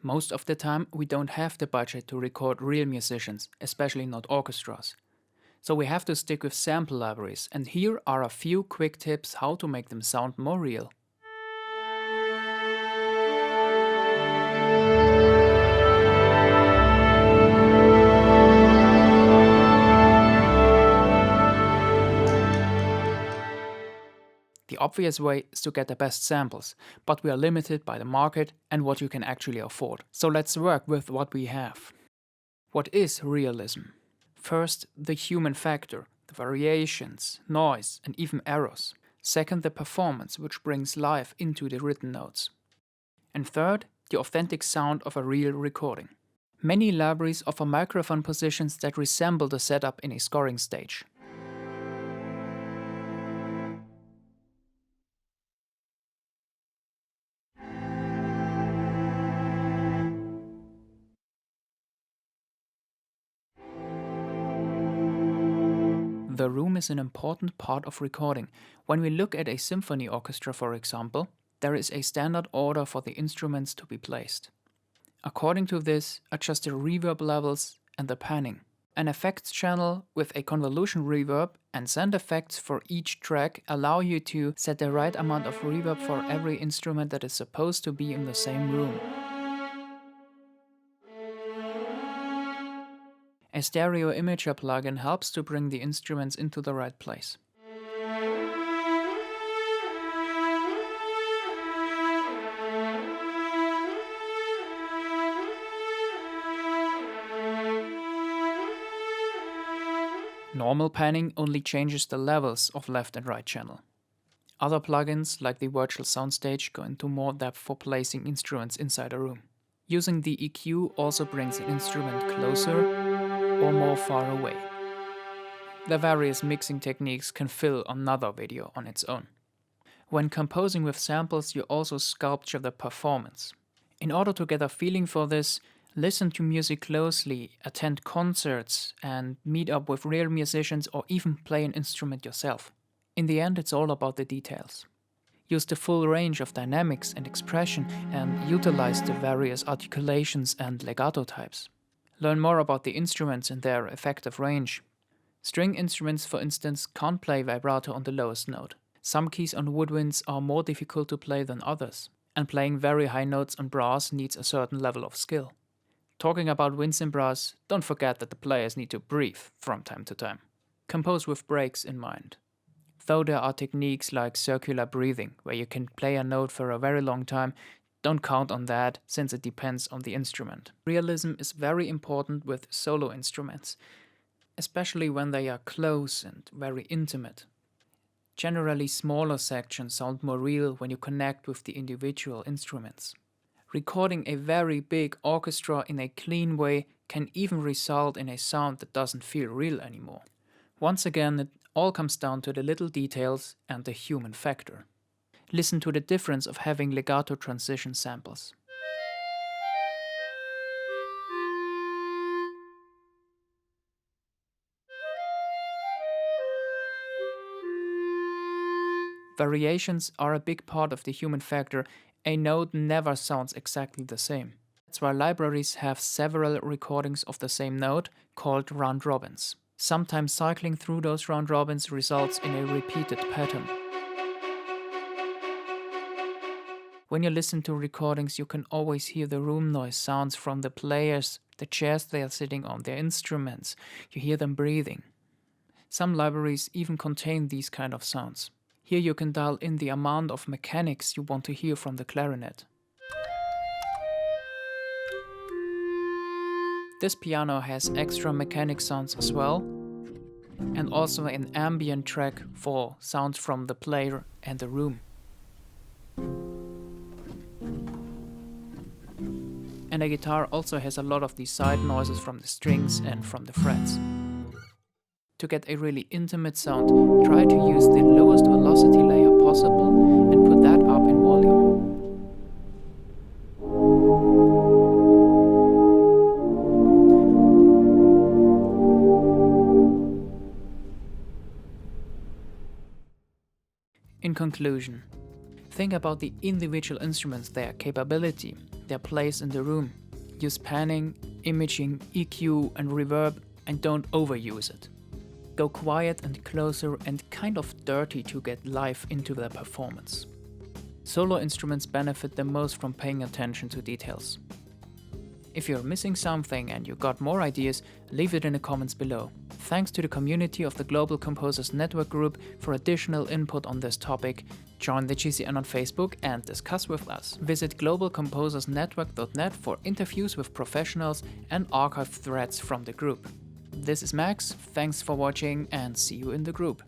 Most of the time, we don't have the budget to record real musicians, especially not orchestras. So we have to stick with sample libraries, and here are a few quick tips how to make them sound more real. The obvious way is to get the best samples, but we are limited by the market and what you can actually afford. So let's work with what we have. What is realism? First, the human factor, the variations, noise, and even errors. Second, the performance, which brings life into the written notes. And third, the authentic sound of a real recording. Many libraries offer microphone positions that resemble the setup in a scoring stage. The room is an important part of recording. When we look at a symphony orchestra, for example, there is a standard order for the instruments to be placed. According to this, adjust the reverb levels and the panning. An effects channel with a convolution reverb and sound effects for each track allow you to set the right amount of reverb for every instrument that is supposed to be in the same room. A stereo imager plugin helps to bring the instruments into the right place. Normal panning only changes the levels of left and right channel. Other plugins, like the virtual soundstage, go into more depth for placing instruments inside a room. Using the EQ also brings an instrument closer or more far away. The various mixing techniques can fill another video on its own. When composing with samples, you also sculpture the performance. In order to get a feeling for this, listen to music closely, attend concerts, and meet up with real musicians or even play an instrument yourself. In the end, it's all about the details. Use the full range of dynamics and expression and utilize the various articulations and legato types. Learn more about the instruments and their effective range. String instruments, for instance, can't play vibrato on the lowest note. Some keys on woodwinds are more difficult to play than others, and playing very high notes on brass needs a certain level of skill. Talking about winds in brass, don't forget that the players need to breathe from time to time. Compose with breaks in mind. Though there are techniques like circular breathing, where you can play a note for a very long time, don't count on that, since it depends on the instrument. Realism is very important with solo instruments, especially when they are close and very intimate. Generally, smaller sections sound more real when you connect with the individual instruments. Recording a very big orchestra in a clean way can even result in a sound that doesn't feel real anymore. Once again, it all comes down to the little details and the human factor. Listen to the difference of having legato transition samples. Variations are a big part of the human factor. A note never sounds exactly the same. That's why libraries have several recordings of the same note, called round robins. Sometimes cycling through those round robins results in a repeated pattern. When you listen to recordings, you can always hear the room noise sounds from the players, the chairs they are sitting on, their instruments. You hear them breathing. Some libraries even contain these kind of sounds. Here you can dial in the amount of mechanics you want to hear from the clarinet. This piano has extra mechanic sounds as well, and also an ambient track for sounds from the player and the room. And the guitar also has a lot of these side noises from the strings and from the frets. To get a really intimate sound, try to use the lowest velocity layer possible and put that up in volume. In conclusion, Think about the individual instruments, their capability, their place in the room. Use panning, imaging, EQ, and reverb, and don't overuse it. Go quiet and closer and kind of dirty to get life into their performance. Solo instruments benefit the most from paying attention to details. If you're missing something and you got more ideas, leave it in the comments below. Thanks to the community of the Global Composers Network group for additional input on this topic. Join the GCN on Facebook and discuss with us. Visit globalcomposersnetwork.net for interviews with professionals and archive threads from the group. This is Max, thanks for watching and see you in the group.